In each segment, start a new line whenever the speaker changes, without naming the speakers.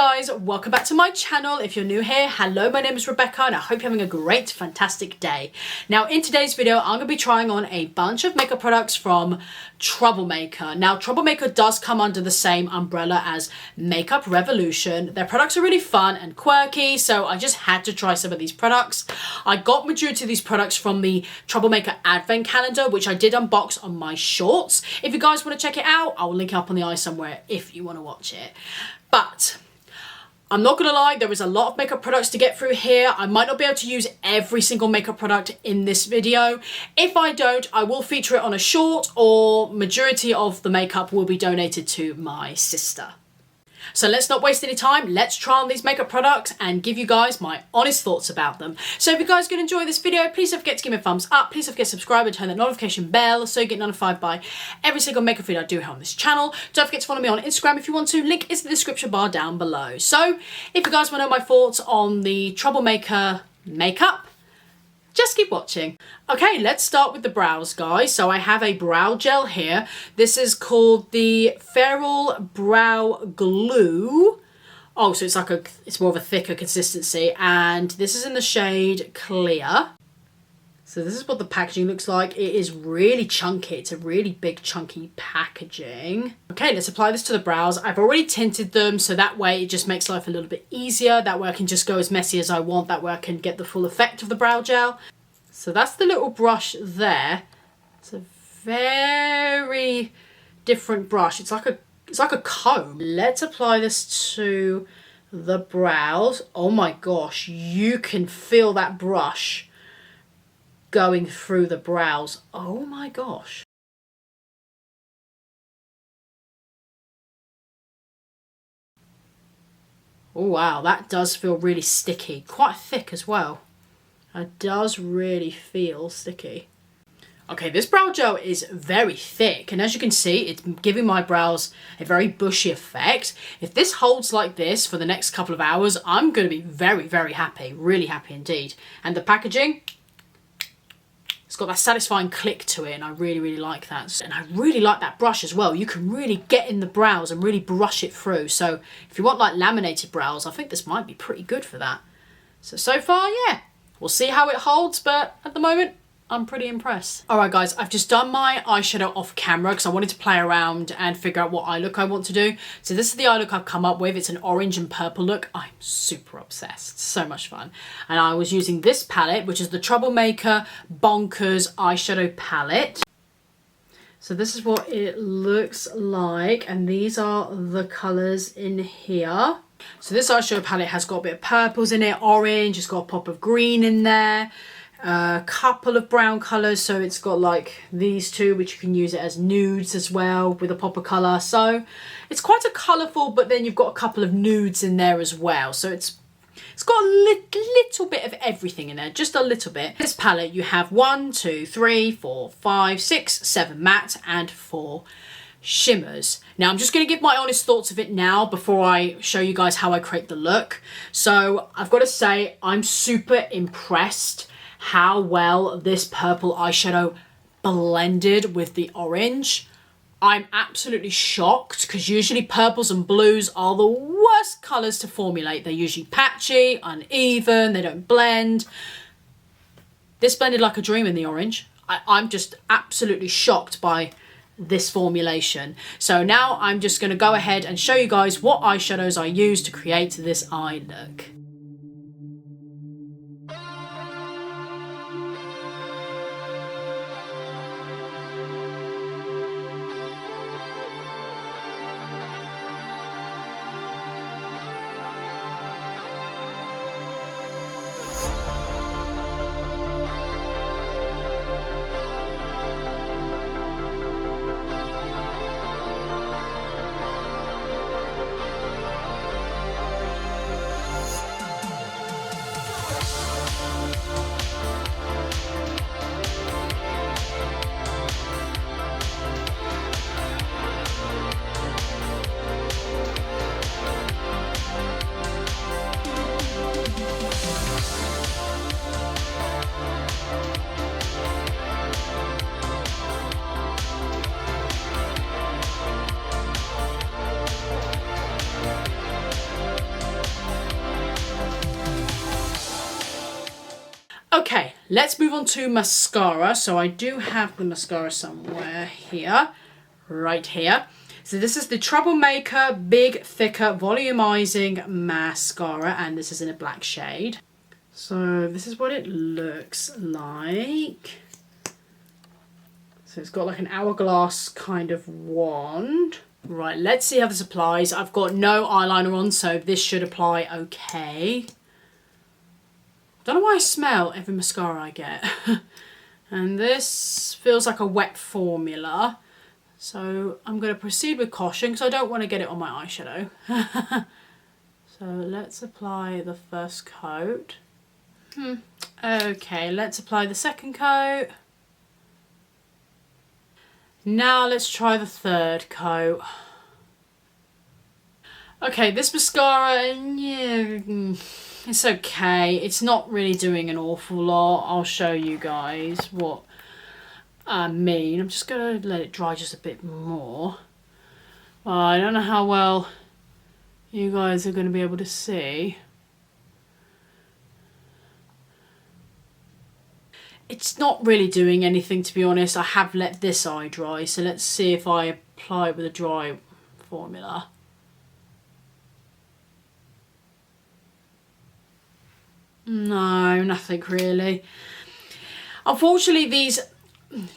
guys, welcome back to my channel. If you're new here, hello, my name is Rebecca and I hope you're having a great, fantastic day. Now in today's video, I'm going to be trying on a bunch of makeup products from Troublemaker. Now Troublemaker does come under the same umbrella as Makeup Revolution. Their products are really fun and quirky, so I just had to try some of these products. I got majority of these products from the Troublemaker Advent Calendar, which I did unbox on my shorts. If you guys want to check it out, I will link it up on the eye somewhere if you want to watch it. But I'm not gonna lie, there is a lot of makeup products to get through here. I might not be able to use every single makeup product in this video. If I don't, I will feature it on a short, or majority of the makeup will be donated to my sister. So let's not waste any time. Let's try on these makeup products and give you guys my honest thoughts about them. So if you guys are going to enjoy this video, please don't forget to give me a thumbs up. Please don't forget to subscribe and turn the notification bell so you get notified by every single makeup video I do have on this channel. Don't forget to follow me on Instagram if you want to. Link is in the description bar down below. So if you guys want to know my thoughts on the Troublemaker makeup, just keep watching. Okay, let's start with the brows, guys. So I have a brow gel here. This is called the Feral Brow Glue. Oh, so it's more of a thicker consistency, and this is in the shade Clear. So this is what the packaging looks like. It is really chunky. It's a really big chunky packaging. Okay, let's apply this to the brows. I've already tinted them, so that way it just makes life a little bit easier. That way I can just go as messy as I want. That way I can get the full effect of the brow gel. So that's the little brush there. It's a very different brush. It's like a comb. Let's apply this to the brows. Oh my gosh, you can feel that brush going through the brows. Oh my gosh. Oh wow, that does feel really sticky. Quite thick as well. It does really feel sticky. Okay, this brow gel is very thick, and as you can see, it's giving my brows a very bushy effect. If this holds like this for the next couple of hours, I'm going to be very, very happy. Really happy indeed. And the packaging, it's got that satisfying click to it, and I really, really like that. And I really like that brush as well. You can really get in the brows and really brush it through. So if you want like laminated brows, I think this might be pretty good for that. So far, yeah. We'll see how it holds, but at the moment, I'm pretty impressed. All right, guys, I've just done my eyeshadow off camera because I wanted to play around and figure out what eye look I want to do. So this is the eye look I've come up with. It's an orange and purple look. I'm super obsessed. So much fun. And I was using this palette, which is the Troublemaker Bonkers eyeshadow palette. So this is what it looks like. And these are the colors in here. So this eyeshadow palette has got a bit of purples in it, orange, it's got a pop of green in there, a couple of brown colours, so it's got like these two, which you can use it as nudes as well with a pop of colour. So it's quite a colourful, but then you've got a couple of nudes in there as well. So it's got a little bit of everything in there, just a little bit. This palette you have 1, 2, 3, 4, 5, 6, 7 matte and 4 shimmers. Now I'm just going to give my honest thoughts of it now before I show you guys how I create the look. So I've got to say I'm super impressed how well this purple eyeshadow blended with the orange. I'm absolutely shocked because usually purples and blues are the worst colours to formulate. They're usually patchy, uneven, they don't blend. This blended like a dream in the orange. I'm just absolutely shocked by this formulation. So now I'm just going to go ahead and show you guys what eyeshadows I use to create this eye look. Okay, let's move on to mascara. So I do have the mascara somewhere here, right here. So this is the Troublemaker Big Thicker Volumizing Mascara, and this is in a black shade. So this is what it looks like. So it's got like an hourglass kind of wand. Right, let's see how this applies. I've got no eyeliner on, so this should apply okay. Don't know why I smell every mascara I get. And this feels like a wet formula. So I'm going to proceed with caution because I don't want to get it on my eyeshadow. So let's apply the first coat. Okay, let's apply the second coat. Now let's try the third coat. Okay, this mascara, yeah, it's okay. It's not really doing an awful lot. I'll show you guys what I mean. I'm just going to let it dry just a bit more. I don't know how well you guys are going to be able to see. It's not really doing anything, to be honest. I have let this eye dry, so let's see if I apply it with a dry formula. No, nothing really. Unfortunately, these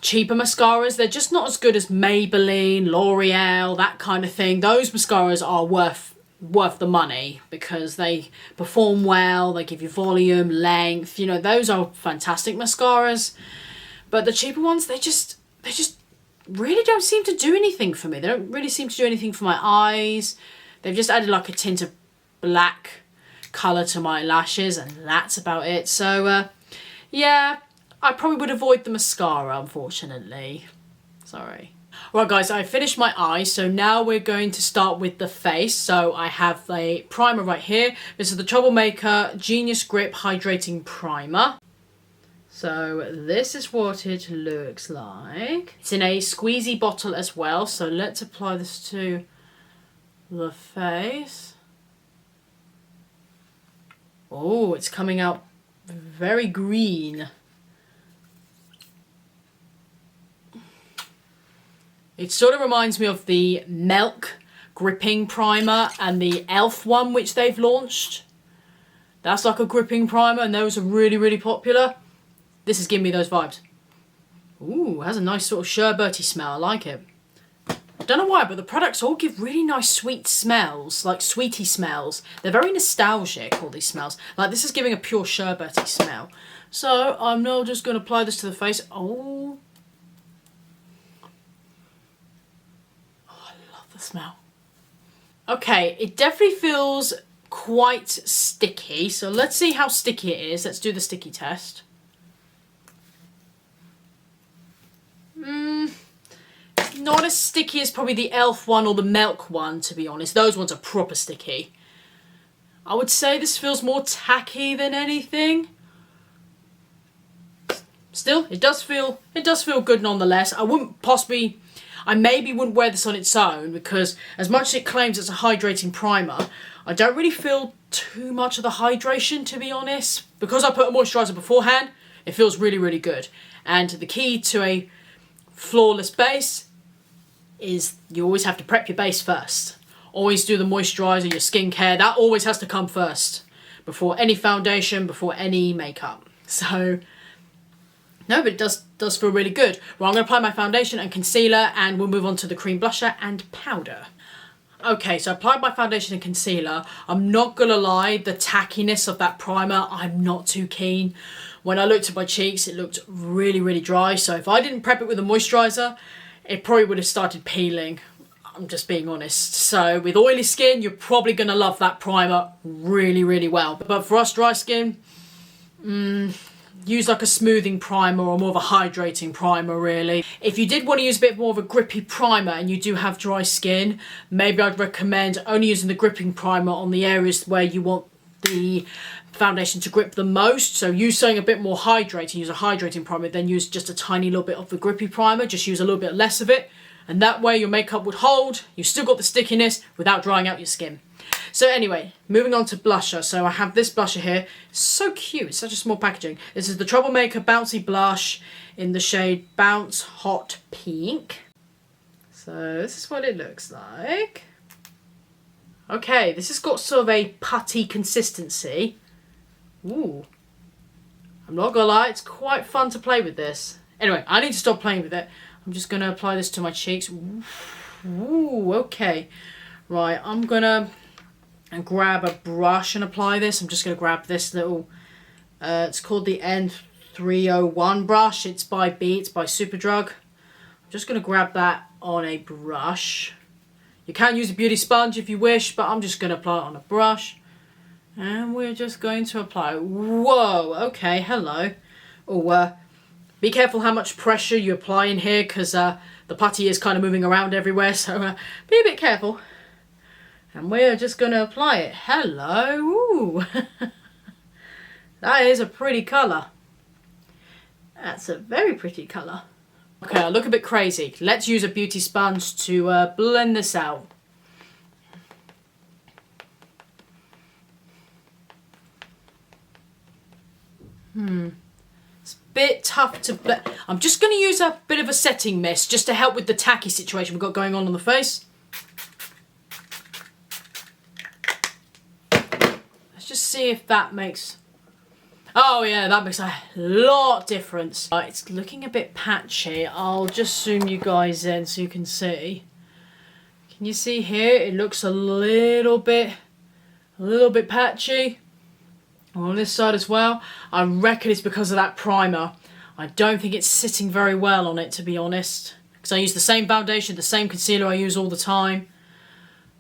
cheaper mascaras, they're just not as good as Maybelline, L'Oreal, that kind of thing. Those mascaras are worth the money because they perform well, they give you volume, length, you know, those are fantastic mascaras. But the cheaper ones, they just really don't seem to do anything for me. They don't really seem to do anything for my eyes. They've just added like a tint of black colour to my lashes, and that's about it. So yeah, I probably would avoid the mascara, unfortunately. Sorry. Right guys, I finished my eyes, so now we're going to start with the face. So I have a primer right here. This is the Troublemaker Genius Grip Hydrating Primer. So this is what it looks like. It's in a squeezy bottle as well, so let's apply this to the face. Oh, it's coming out very green. It sort of reminds me of the Milk gripping primer and the e.l.f. one which they've launched. That's like a gripping primer, and those are really, really popular. This is giving me those vibes. Ooh, it has a nice sort of sherbety smell. I like it. I don't know why, but the products all give really nice sweet smells, like sweetie smells. They're very nostalgic, all these smells. Like this is giving a pure sherbety smell. So I'm now just going to apply this to the face. Oh, the smell. Okay, it definitely feels quite sticky, so let's see how sticky it is. Let's do the sticky test. Not as sticky as probably the e.l.f. one or the Milk one, to be honest. Those ones are proper sticky. I would say this feels more tacky than anything. Still, it does feel good nonetheless. I maybe wouldn't wear this on its own because as much as it claims it's a hydrating primer, I don't really feel too much of the hydration, to be honest. Because I put a moisturiser beforehand, it feels really, really good. And the key to a flawless base is you always have to prep your base first. Always do the moisturiser, your skincare, that always has to come first. Before any foundation, before any makeup. So no, but it does feel really good. Well, I'm going to apply my foundation and concealer, and we'll move on to the cream blusher and powder. Okay, so I applied my foundation and concealer. I'm not going to lie, the tackiness of that primer, I'm not too keen. When I looked at my cheeks, it looked really, really dry. So if I didn't prep it with a moisturiser, it probably would have started peeling. I'm just being honest. So with oily skin, you're probably going to love that primer really, really well. But for us dry skin, use like a smoothing primer or more of a hydrating primer, really. If you did want to use a bit more of a grippy primer and you do have dry skin, maybe I'd recommend only using the gripping primer on the areas where you want the foundation to grip the most. So use something a bit more hydrating, use a hydrating primer, then use just a tiny little bit of the grippy primer, just use a little bit less of it. And that way your makeup would hold, you've still got the stickiness without drying out your skin. So anyway, moving on to blusher. So I have this blusher here. It's so cute. It's such a small packaging. This is the Troublemaker Bouncy Blush in the shade Bounce Hot Pink. So this is what it looks like. Okay, this has got sort of a putty consistency. Ooh. I'm not gonna lie, it's quite fun to play with this. Anyway, I need to stop playing with it. I'm just gonna apply this to my cheeks. Ooh, okay. Right, I'm gonna grab a brush and apply this. I'm just gonna grab this little, it's called the N301 brush. It's by Beats, by Superdrug. I'm just gonna grab that on a brush. You can use a beauty sponge if you wish, but I'm just gonna apply it on a brush. And we're just going to apply. Whoa, okay, hello. Oh, be careful how much pressure you apply in here, because the putty is kind of moving around everywhere, so be a bit careful. And we're just going to apply it. Hello. Ooh. That is a pretty colour. That's a very pretty colour. Okay, I look a bit crazy. Let's use a beauty sponge to blend this out. It's a bit tough to blend. I'm just going to use a bit of a setting mist just to help with the tacky situation we've got going on the face. Let's just see if that makes... Oh yeah, that makes a lot of difference. It's looking a bit patchy. I'll just zoom you guys in so you can see. Can you see here? It looks a little bit patchy. On this side as well. I reckon it's because of that primer. I don't think it's sitting very well on it, to be honest. Because I use the same foundation, the same concealer I use all the time.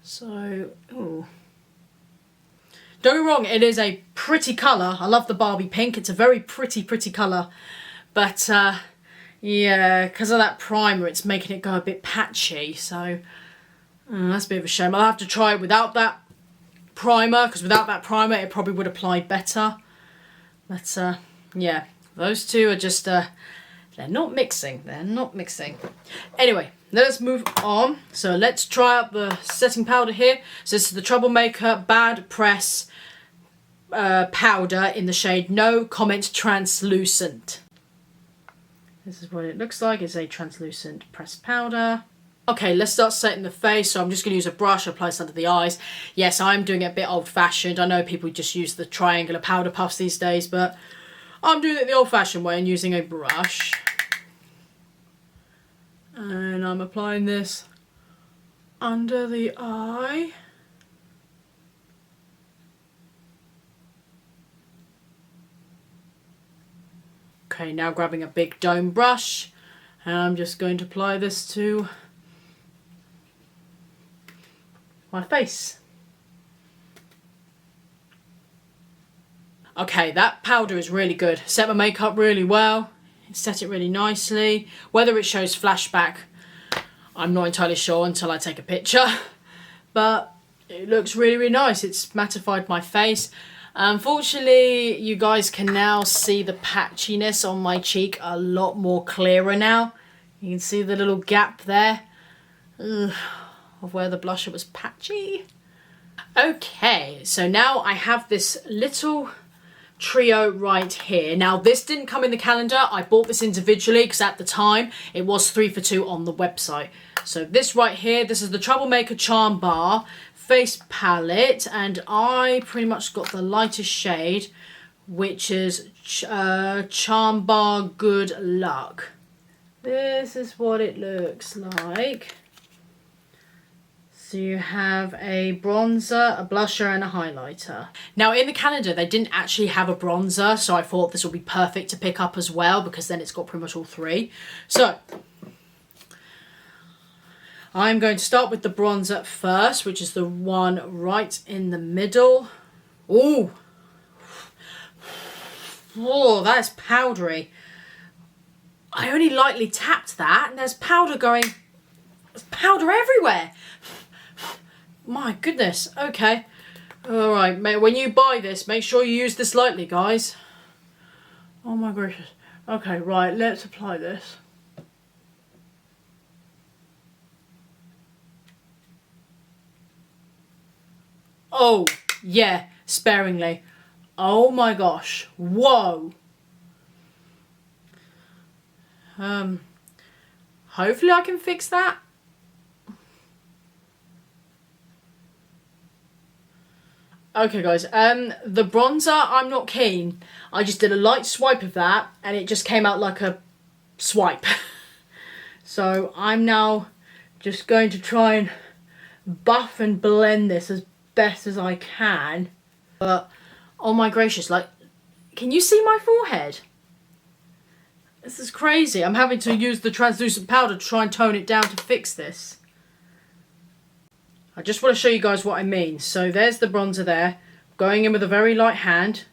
So, ooh. Don't get me wrong, it is a pretty colour. I love the Barbie pink. It's a very pretty colour. But, yeah, because of that primer, it's making it go a bit patchy. So, that's a bit of a shame. I'll have to try it without that primer, because without that primer it probably would apply better. But yeah, those two are just they're not mixing. Anyway, let's move on. So let's try out the setting powder here. So this is the Troublemaker Bad Press powder in the shade No Comment Translucent. This is what it looks like. It's a translucent pressed powder. Okay, let's start setting the face. So I'm just going to use a brush, apply this under the eyes. Yes, I'm doing it a bit old-fashioned. I know people just use the triangular powder puffs these days, but I'm doing it the old-fashioned way and using a brush. And I'm applying this under the eye. Okay, now grabbing a big dome brush, and I'm just going to apply this to my face. Okay, that powder is really good. Set my makeup really well. It set it really nicely. Whether it shows flashback, I'm not entirely sure until I take a picture. But it looks really nice. It's mattified my face. Unfortunately, you guys can now see the patchiness on my cheek a lot more clearer now. You can see the little gap there. Ugh. Of where the blusher was patchy. Okay, so now I have this little trio right here. Now this didn't come in the calendar. I bought this individually because at the time it was 3 for 2 on the website. So this right here, this is the Troublemaker Charm Bar face palette, and I pretty much got the lightest shade, which is Charm Bar Good Luck. This is what it looks like. So you have a bronzer, a blusher and a highlighter. Now in the calendar they didn't actually have a bronzer, so I thought this would be perfect to pick up as well, because then it's got pretty much all three. So I'm going to start with the bronzer first, which is the one right in the middle. Ooh. Oh, that is powdery. I only lightly tapped that and there's powder going, there's powder everywhere. My goodness, okay. Alright, when you buy this, make sure you use this lightly, guys. Oh my gracious. Okay, right, let's apply this. Oh, yeah, sparingly. Oh my gosh. Whoa. Hopefully I can fix that. Okay guys, the bronzer, I'm not keen. I just did a light swipe of that and it just came out like a swipe. So I'm now just going to try and buff and blend this as best as I can. But, oh my gracious, like, can you see my forehead? This is crazy. I'm having to use the translucent powder to try and tone it down to fix this. I just want to show you guys what I mean. So there's the bronzer there. Going in with a very light hand.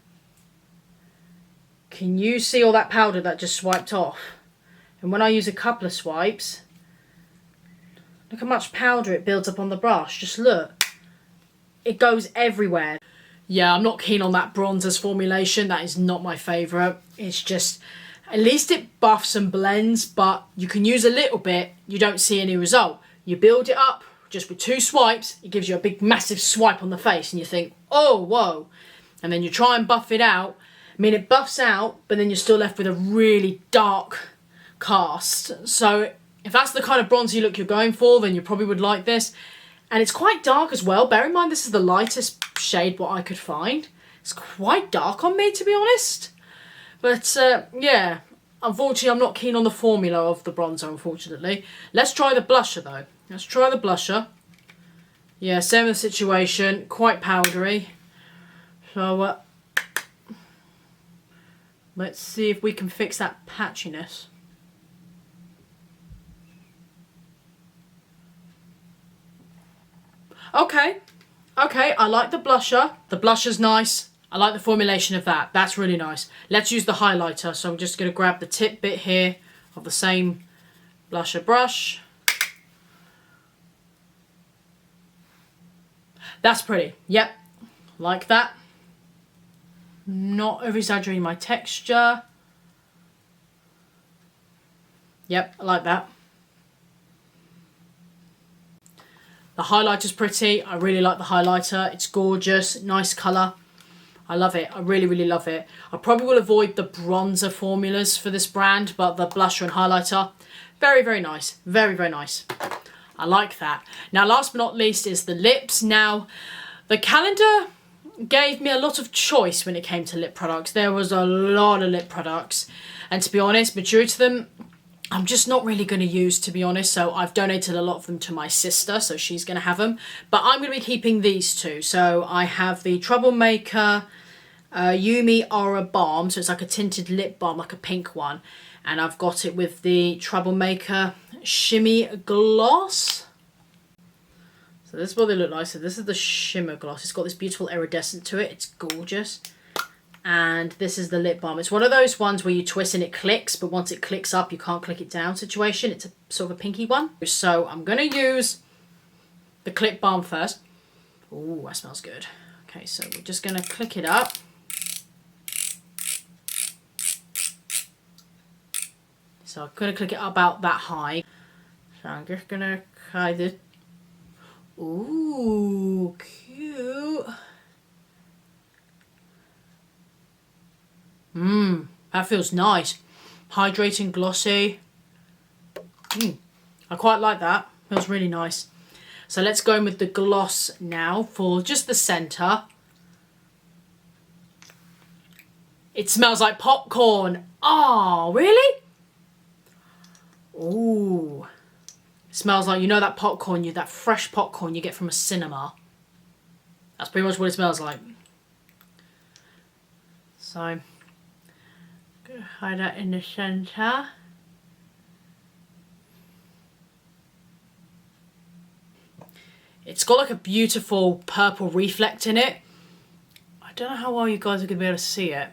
Can you see all that powder that just swiped off? And when I use a couple of swipes, look how much powder it builds up on the brush. Just look. It goes everywhere. Yeah, I'm not keen on that bronzer's formulation. That is not my favourite. It's just, at least it buffs and blends, but you can use a little bit, you don't see any result. You build it up just with 2 swipes, it gives you a big massive swipe on the face and you think, oh, whoa. And then you try and buff it out. I mean, it buffs out, but then you're still left with a really dark cast. So if that's the kind of bronzy look you're going for, then you probably would like this. And it's quite dark as well. Bear in mind, this is the lightest shade what I could find. It's quite dark on me, to be honest. But yeah, unfortunately, I'm not keen on the formula of the bronzer, unfortunately. Let's try the blusher, though. Let's try the blusher. Yeah, same situation, quite powdery. So let's see if we can fix that patchiness. Okay, I like the blusher. The blusher's nice. I like the formulation of that. That's really nice. Let's use the highlighter. So I'm just going to grab the tip bit here of the same blusher brush. That's pretty. Yep, like that. Not over-exaggerating my texture. Yep, I like that. The highlighter's pretty. I really like the highlighter. It's gorgeous, nice colour. I love it. I really, really love it. I probably will avoid the bronzer formulas for this brand, but the blusher and highlighter, very, very nice. Very, very nice. I like that. Now, last but not least is the lips. Now, the calendar gave me a lot of choice when it came to lip products. There was a lot of lip products. And to be honest, majority of them, I'm just not really going to use, to be honest. So I've donated a lot of them to my sister, so she's going to have them. But I'm going to be keeping these 2. So I have the Troublemaker Yumi Arua Balm. So it's like a tinted lip balm, like a pink one. And I've got it with the Troublemaker Shimmie Gloss. So this is what they look like. So this is the Shimmer Gloss. It's got this beautiful iridescent to it. It's gorgeous. And this is the lip balm. It's one of those ones where you twist and it clicks, but once it clicks up, you can't click it down situation. It's a sort of a pinky one. So I'm going to use the clip balm first. Ooh, that smells good. Okay, so we're just going to click it up. So I'm going to click it about that high. So I'm just going to kind of... Ooh, cute. That feels nice. Hydrating, glossy. I quite like that. Feels really nice. So let's go in with the gloss now for just the centre. It smells like popcorn. Oh, really? Ooh. It smells like, you know, that popcorn, that fresh popcorn you get from a cinema. That's pretty much what it smells like. So, hide that in the centre. It's got like a beautiful purple reflect in it. I don't know how well you guys are going to be able to see it.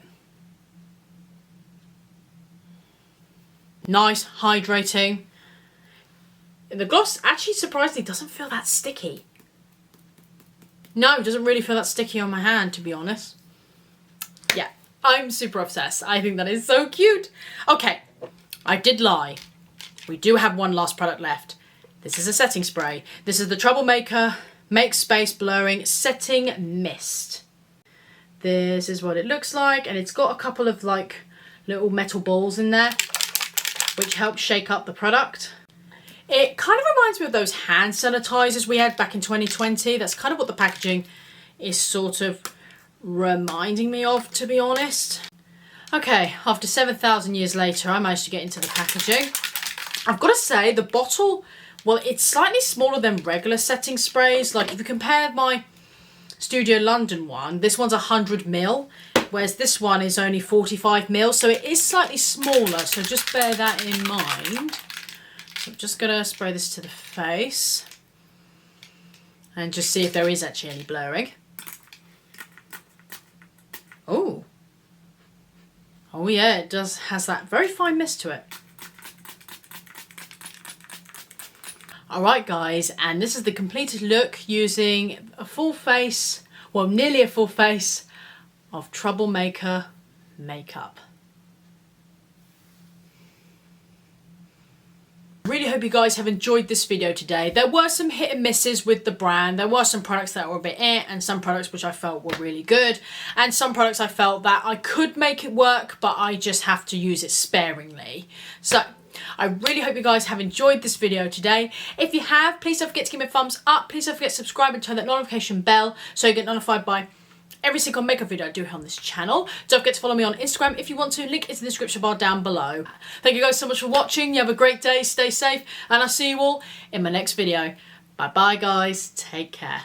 Nice, hydrating. The gloss actually surprisingly doesn't feel that sticky. No, it doesn't really feel that sticky on my hand, to be honest. Yeah, I'm super obsessed. I think that is so cute. Okay, I did lie. We do have one last product left. This is a setting spray. This is the Troublemaker Make Space Blurring Setting Mist. This is what it looks like, and it's got a couple of like little metal balls in there, which helps shake up the product. It kind of reminds me of those hand sanitizers we had back in 2020. That's kind of what the packaging is sort of reminding me of, to be honest. Okay, after 7,000 years later, I managed to get into the packaging. I've got to say, the bottle, well, it's slightly smaller than regular setting sprays. Like, if you compare my Studio London one, this one's 100ml, whereas this one is only 45ml, so it is slightly smaller, so just bear that in mind. So I'm just going to spray this to the face and just see if there is actually any blurring. Oh. Oh yeah, it has that very fine mist to it. Alright guys, and this is the completed look using a full face, well nearly a full face of Troublemaker makeup. Really hope you guys have enjoyed this video today. There were some hit and misses with the brand. There were some products that were a bit and some products which I felt were really good, and some products I felt that I could make it work, but I just have to use it sparingly. So I really hope you guys have enjoyed this video today. If you have, please don't forget to give me a thumbs up. Please don't forget to subscribe and turn that notification bell so you get notified by every single makeup video I do here on this channel. Don't forget to follow me on Instagram if you want to. Link is in the description bar down below. Thank you guys so much for watching. You have a great day. Stay safe. And I'll see you all in my next video. Bye bye guys. Take care.